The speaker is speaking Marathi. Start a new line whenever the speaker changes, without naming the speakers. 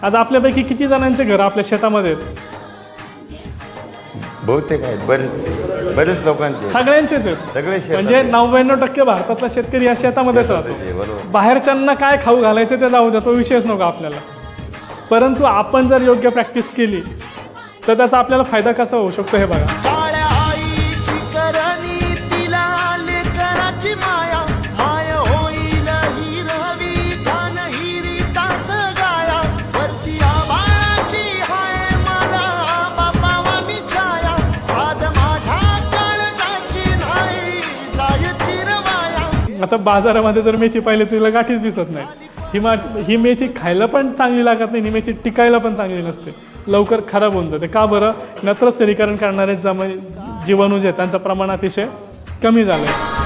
आज आपल्यापैकी किती जणांचे घर आपल्या शेतामध्ये आहेत?
बहुतेक आहेत, बरेच लोकांचे
सगळ्यांचेच आहेत.
सगळे शेतात
म्हणजे
आहेत.
99% भारतातला शेतकरी या शेतामध्येच
शेतात
राहतो.
आहे, बरोबर.
बाहेरच्यांना काय खाऊ घालायचं ते जाऊ द्या, तो विषयच नव्हता आपल्याला. परंतु आपण जर योग्य प्रॅक्टिस केली तर त्याचा आपल्याला फायदा कसा होऊ शकतो हे बघा.
काळ्या आईची करणी तिला लेकराची माया, माय होईल हिरवी घान हिरीताच गाया, वरती आबाळाची हाय मला बापावानी छाया, साध माझ्या काळजाची नाही जाय चिरवाया.
आता बाजारामध्ये जर मेथी पाहिली तुला गाठीच दिसत नाही. ही मेथी खायला पण चांगली लागत नाही, ही मेथी टिकायला पण चांगली नसते, लवकर खराब होऊन जाते. का बरं? नत्र स्थिरीकरण करणारे जीवाणू जे आहेत त्यांचं प्रमाण अतिशय कमी झालं आहे.